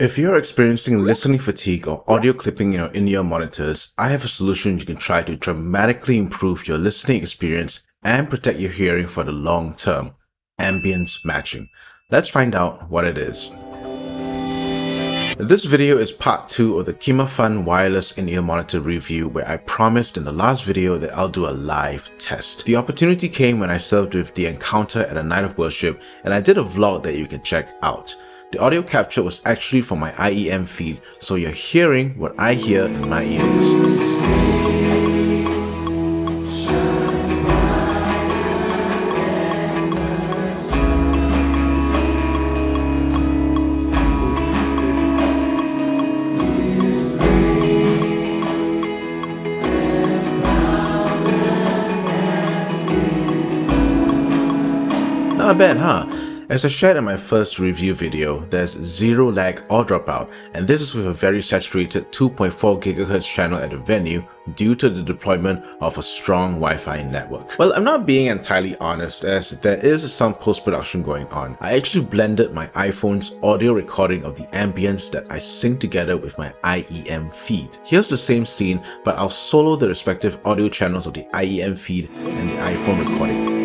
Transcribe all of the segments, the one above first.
If you're experiencing listening fatigue or audio clipping in your in-ear monitors, I have a solution you can try to dramatically improve your listening experience and protect your hearing for the long term: ambience matching. Let's find out what it is. This video is part 2 of the Kimafun wireless in-ear monitor review, where I promised in the last video that I'll do a live test. The opportunity came when I served with the Encounter at a night of worship, and I did a vlog that you can check out. The audio capture was actually from my IEM feed, so you're hearing what I hear in my ears. Not bad, huh? As I shared in my first review video, there's zero lag or dropout, and this is with a very saturated 2.4 GHz channel at the venue due to the deployment of a strong Wi-Fi network. Well, I'm not being entirely honest, as there is some post-production going on. I actually blended my iPhone's audio recording of the ambience that I sync together with my IEM feed. Here's the same scene, but I'll solo the respective audio channels of the IEM feed and the iPhone recording.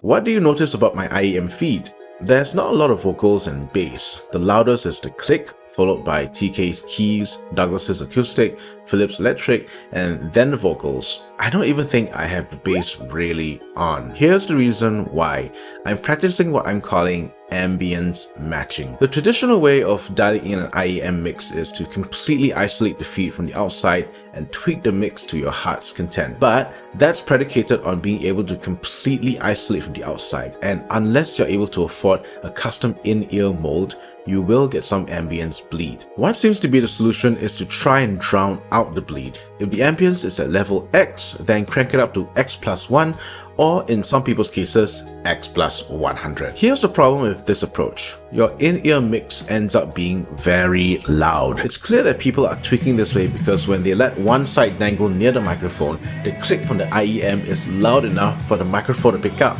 What do you notice about my IEM feed? There's not a lot of vocals and bass. The loudest is the click, followed by TK's keys, Douglas's acoustic, Philip's electric, and then the vocals. I don't even think I have the bass really on. Here's the reason why. I'm practicing what I'm calling ambience matching. The traditional way of dialing in an IEM mix is to completely isolate the feed from the outside and tweak the mix to your heart's content. But that's predicated on being able to completely isolate from the outside, and unless you're able to afford a custom in-ear mold, you will get some ambience bleed. What seems to be the solution is to try and drown out the bleed. If the ambience is at level X, then crank it up to X+1, or in some people's cases, X+100. Here's the problem with this approach. Your in-ear mix ends up being very loud. It's clear that people are tweaking this way because when they let one side dangle near the microphone, the click from the IEM is loud enough for the microphone to pick up.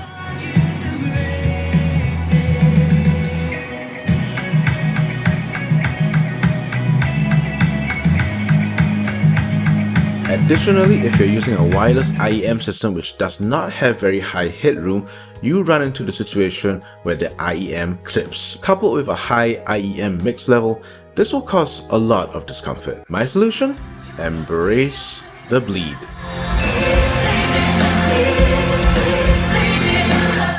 Additionally, if you're using a wireless IEM system which does not have very high headroom, you run into the situation where the IEM clips. Coupled with a high IEM mix level, this will cause a lot of discomfort. My solution? Embrace the bleed.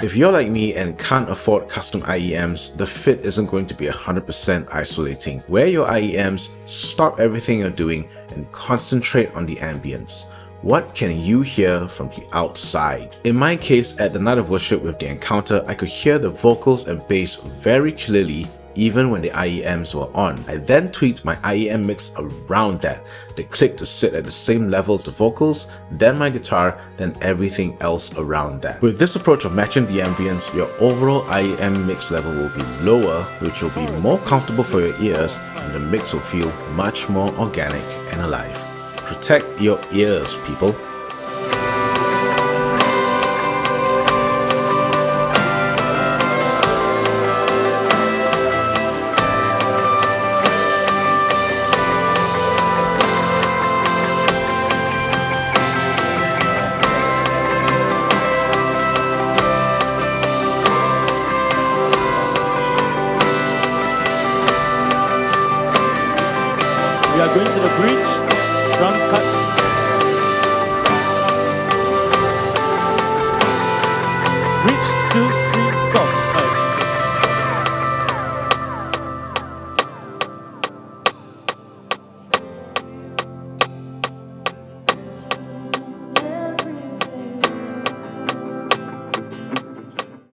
If you're like me and can't afford custom IEMs, the fit isn't going to be 100% isolating. Wear your IEMs, stop everything you're doing, and concentrate on the ambience. What can you hear from the outside? In my case, at the night of worship with the Encounter, I could hear the vocals and bass very clearly even when the IEMs were on. I then tweaked my IEM mix around that, the click to sit at the same level as the vocals, then my guitar, then everything else around that. With this approach of matching the ambience, your overall IEM mix level will be lower, which will be more comfortable for your ears, and the mix will feel much more organic and alive. Protect your ears, people. We are going to the bridge, drums cut.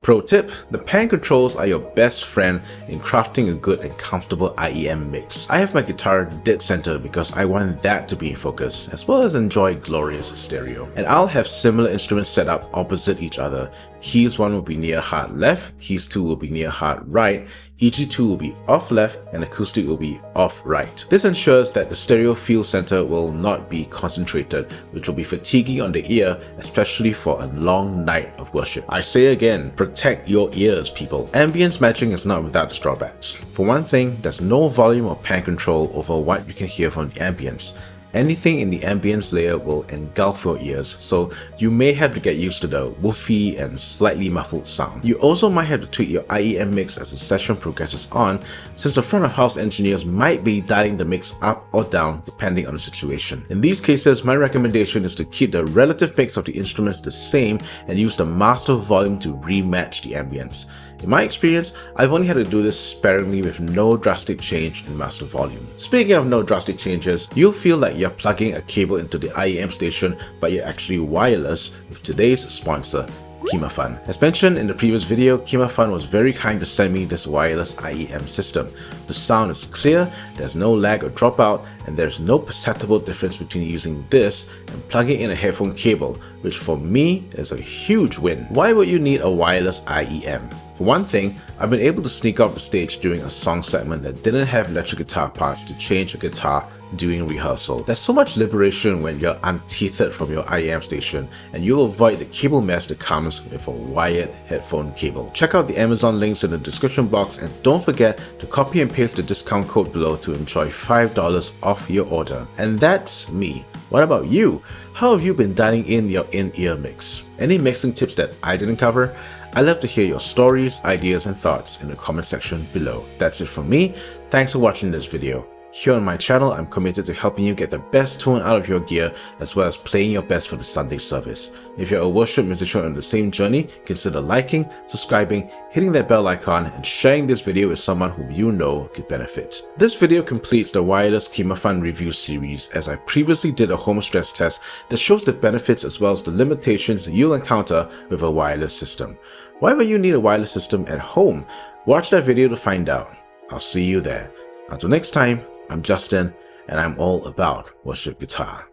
Pro tip, the pan controls are your best friend in crafting a good and comfortable IEM mix. I have my guitar dead center because I want that to be in focus, as well as enjoy glorious stereo. And I'll have similar instruments set up opposite each other. Keys 1 will be near hard left, keys 2 will be near hard right, EG2 will be off left, and acoustic will be off right. This ensures that the stereo field center will not be concentrated, which will be fatiguing on the ear, especially for a long night of worship. I say again, protect your ears, people. Ambience matching is not without its drawbacks. For one thing, there's no volume or pan control over what you can hear from the ambience. Anything in the ambience layer will engulf your ears, so you may have to get used to the woofy and slightly muffled sound. You also might have to tweak your IEM mix as the session progresses on, since the front of house engineers might be dialing the mix up or down depending on the situation. In these cases, my recommendation is to keep the relative mix of the instruments the same and use the master volume to rematch the ambience. In my experience, I've only had to do this sparingly with no drastic change in master volume. Speaking of no drastic changes, you'll feel like you're plugging a cable into the IEM station, but you're actually wireless with today's sponsor, Kimafun. As mentioned in the previous video, Kimafun was very kind to send me this wireless IEM system. The sound is clear, there's no lag or dropout, and there's no perceptible difference between using this and plugging in a headphone cable, which for me is a huge win. Why would you need a wireless IEM? For one thing, I've been able to sneak off the stage during a song segment that didn't have electric guitar parts to change a guitar during rehearsal. There's so much liberation when you're untethered from your IEM station, and you'll avoid the cable mess that comes with a wired headphone cable. Check out the Amazon links in the description box, and don't forget to copy and paste the discount code below to enjoy $5 off your order. And that's me. What about you? How have you been dialing in your in-ear mix? Any mixing tips that I didn't cover? I'd love to hear your stories, ideas, and thoughts in the comment section below. That's it from me. Thanks for watching this video. Here on my channel, I'm committed to helping you get the best tone out of your gear, as well as playing your best for the Sunday service. If you're a worship musician on the same journey, consider liking, subscribing, hitting that bell icon, and sharing this video with someone whom you know could benefit. This video completes the wireless Kimafun review series, as I previously did a home stress test that shows the benefits as well as the limitations you'll encounter with a wireless system. Why would you need a wireless system at home? Watch that video to find out. I'll see you there. Until next time, I'm Justin, and I'm all about worship guitar.